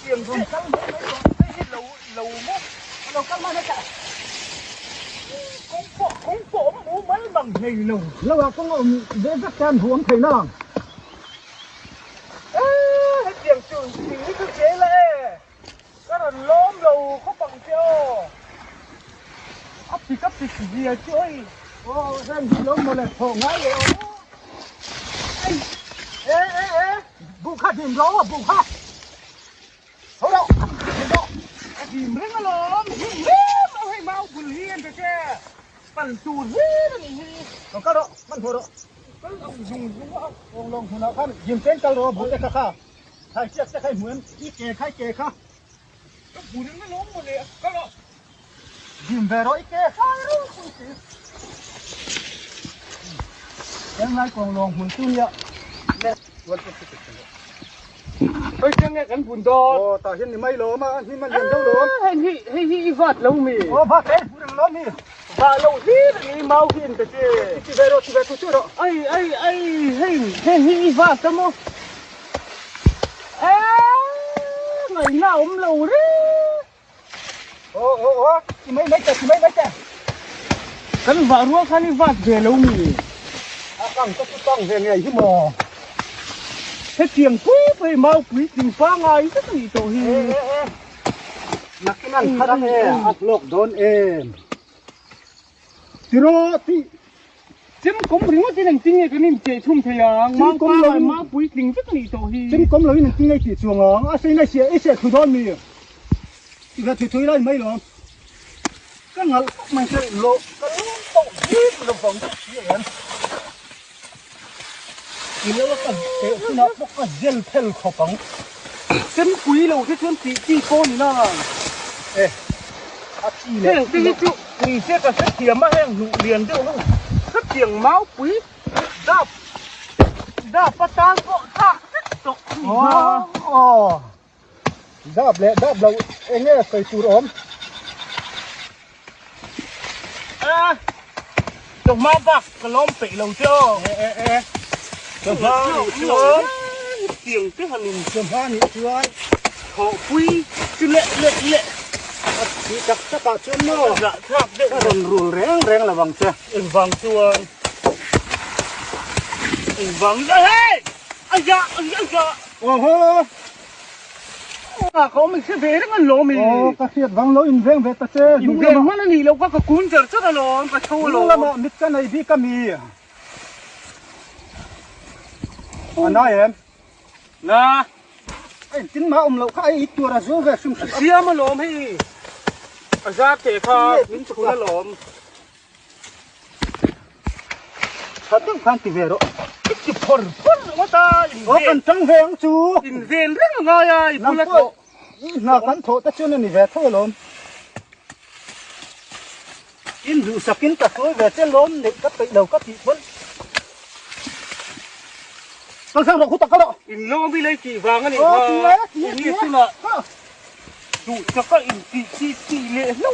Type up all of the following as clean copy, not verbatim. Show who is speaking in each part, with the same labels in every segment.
Speaker 1: tiền không căng cái lầu mốc lầu căng mà nó chạy không phổ bố mấy bằng này lầu là con ngồi dễ rất can huống thầy nào tiền trường chỉ cứ chế lệ cái là lốm lầu không bằng tiêu ấp thì cấp thì chỉ gì chơi dân thì lốm một lần thổ ngay vậy ê bụng khát tìm gió à bụng khát thôi đâu tìm rất là lốm đâu hay mau quần hiên thế kiaปั่นจูดเราก็เรามันหัวเราก็เราdùng lồngหัวเราข้ามยิงเส้นกระโดดบุญได้ข้าใครเชือกจะใครเหมือนที่เกย์ใครเกย์ข้าก็บุญไม่ล้มหมดเลยก็เรายิงแบบเราอีกเกย์ข้าเลยคุณสิยังไงกองลงหุ่นตุ้ยอ่ะเนี่ยวันที่สิบเฮ้ยยังไงกันบุญดอโอ้ตาเห็นนี่ไม่ล้มอ่ะนี่มันยังเท่าล้มให้วัดเรามีโอ้พัดเต้บุญยังล้มมีvà lâu hết thì mau hiền cái gì chị về tôi chưa đâu ai hi vào tâm không ngày nào cũng lâu đấy chị mấy chả cần vào ruộng khăn đi vặt về lâu nhỉ cẳng có cẳng về ngày chứ mò thế tiền quý phải mau quý tiền phá ngay rất là tổ hi nặc cái năng khát em áp lộc đón em Tiro ti chim kom ringo ti nang tingai kanin che thum thayang mang kom lo ma pui ting vik ni to hi chim kom lo nang tingai ti chuang a sei na sia e se thu don mi ti ga thu thui lai mai lo ka ngal man se lo ka to hi lo bang ti en ti lo ka te na ko ka gel phel kho pang chim pui lo ke chun ti ko ni na thì sẽ có rất hiếm mà em nụ liền đâu không rất tiền máu quý đáp bắt tan vợ thạ rất tốt đáp lâu anh nghe cây sùi ốm trồng má bạc cái lom bị lâu chưa trồng hoa chưa tiền cái hàng nghìn trồng hoa nhỉ chưa họ quý chứ lệ thì chắc cả chuyện nó dạ tháp đấy còn rùa reng là bằng xe vàng chuông vàng đây ai dạ có mình sẽ về đó con lỗ mình cái thiệt vàng lỗ in reng về ta chơi in reng mà nó nhỉ lâu có cuốn giờ rất là lỗ cái thô lỗ là mà mít cái này đi cái mì nói em nè chính mà ông lỗ khai ít tuổi là dỗ về xung xia mà lỗ hay ra kể kha những chỗ nó lộn thật đúng phan thì về đó chụp phun mà ta cần trắng về không chú in về rất là ngon à phun là thổ là cắn thổ ta chưa nên về thôi lộn in rượu sập in cả khối về trên lộn để cắt bị đầu cắt bị phun con sang rồi hút tắc cái đó in lộn bị lấy chỉ vàng cái này như thế nào đủ cho các chị lệ nó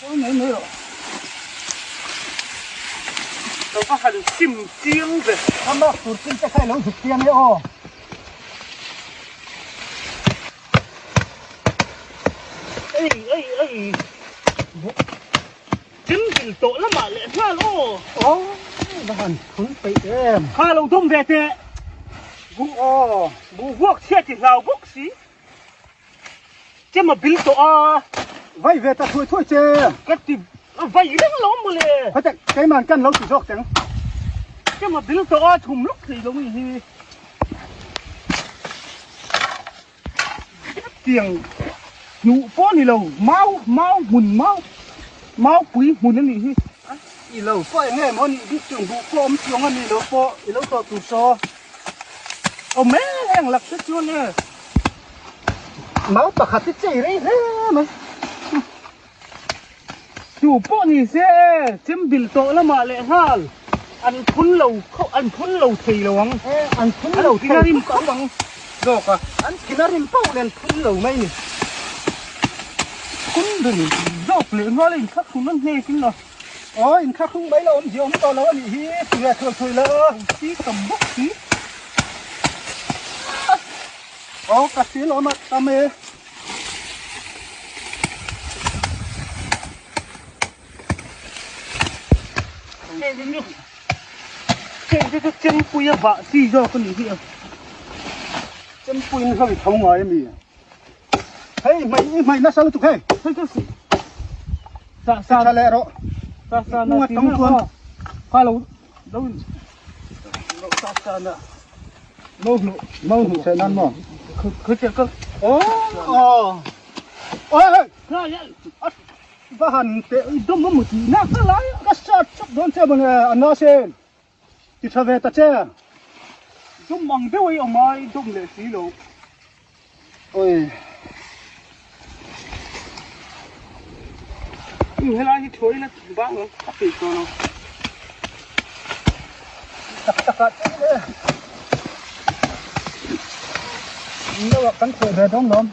Speaker 1: ôi nữa rồi đâu có hành chim chiêng về không đó tụt chim sẽ khai lẩu thực chiêng đấy ê chim thì tội lắm mà lệ pha lô nó hành khốn tị em khai lẩu thum về thế bù vuốt xe thì nào bốc xí chứ mà bil to vay về ta thôi chứ cái gì vay rất lắm mà lệ phải cái màn căn lâu chỉ rót chẳng chứ mà bil to thùng lúc thì đúng gì tiền nụ phố này lâu máu mùn máu quý mùn cái gì đi lâu phải nghe mà đi đi trường vụ phố mấy trường anh đi lâu phố đi lâu to tụt so mấy hàng lạc rất luôn nè máu bạc hạt chết đấy mà chủ bộ này sẽ chém bil to lắm mà lệ hal ăn phun lầu thì lầu ăn phun lầu thì rim có bằng dọc à ăn thì rim bao lên phun lầu mấy nè phun đừng dọc lệ nó lên khắc không nó nghe chính nào ôi khắc không mấy lâu gì ông to lâu này hi thôi lỡ tí cầm bốc tí Ồ, cà xí lỗ mặt ta mê. Cái chân quỳ vạ gì cho con gì chân quỳ nó hơi thông ngoài em gì hey mày nó sao nó tụt hey hey cái gì sa lẹ đó sa nó trong tuần pha lâu đâu sa nè mau sẽ năn mà cứ chơi cơ ôi và hẳn tệ đông nó một tí nát cái lái cái sao chụp đón xe bằng anh nó xem thì sao về ta chơi đông bằng đâu ấy ông mai đông lệ xí lộ ôi như thế này thì thôi là bác nó cắt tiền cho nó cắt nó cắn khổ về đông lắm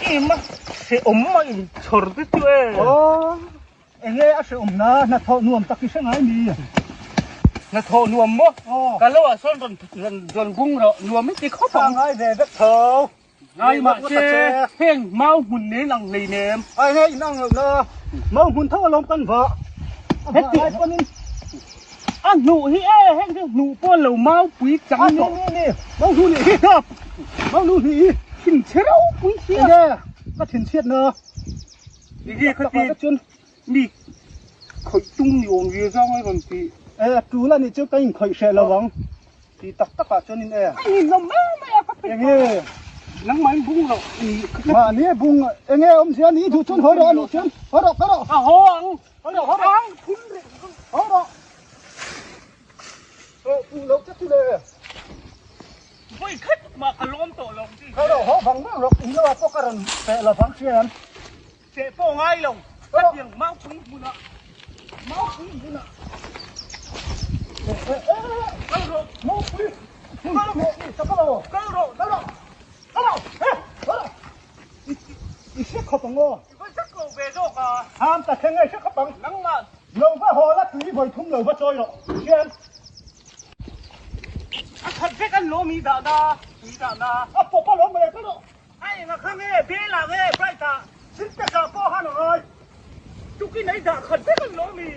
Speaker 1: im á sẽ ốm mà im chở tới chưa anh nghe sẽ ốm na thọ nuông tắc cái sáng ấy đi na thọ nuông mốt cái lâu à son dần bung rồi nuông mấy cái khó bằng ai về đất thọ ai mà chơi heng mauหุ่นนี้หลังเลยเนี่ยไอ้เฮ้ยนั่งเลยนะmauหุ่นเท่าลมกันvợ hết tiền con nên ăn nụ hi ê hết nụ con lẩu mau quý trắng nè mauหุ่นนี่ครับmauหุ่นนี่ถิ่นเชี่ยวปุ้ยเชี่ยก็ถิ่นเชี่ยเนอะนี่เขาตีมีข่อยตุ้งอยู่องค์เดียวจ้องไอ้บางทีดูแล้วนี่เจ้าก็ยิ่งข่อยเชี่ยระวังตีตักตะจนนี่นี่เราไม่เอาไปอย่างงี้นังไม้บุ้งเรามาเนี่ยบุ้งอย่างงี้อมเสียนี่ดูจนหัวเราะนี่จนหัวเราะหัวพุ่นเลยหัวเราะเราจะที่เลยไม่คิดมาขลุ่มตัวลงที่เขาเราฟังบ้างหรอกอีเราพวกกันแต่เราฟังเสียงเจ็บปวดง่ายลงก็ยังเมาปุ้ยบุญอ่ะเมาปุ้ยบุญอ่ะเมาปุ้ยก็เราสักก็เราอีเชี่ยขบังอ่ะอีเชี่ยขบเบโจกอ่ะห้ามแต่แค่ไงเชี่ยขบังนั่งมาเราก็หัวละตีบ่อยทุ่มเราก็จอยหรอกเชี่ยขัดกันล้มีด่าอ่ะปกป้องล้มไปเลยก็ได้ไอ้มาข้างนี้เบี้ยหลังนี้ไปด่าชิ้นแต่กับพ่อหันหน่อยจุกี้ไหนด่าขัดกันล้มี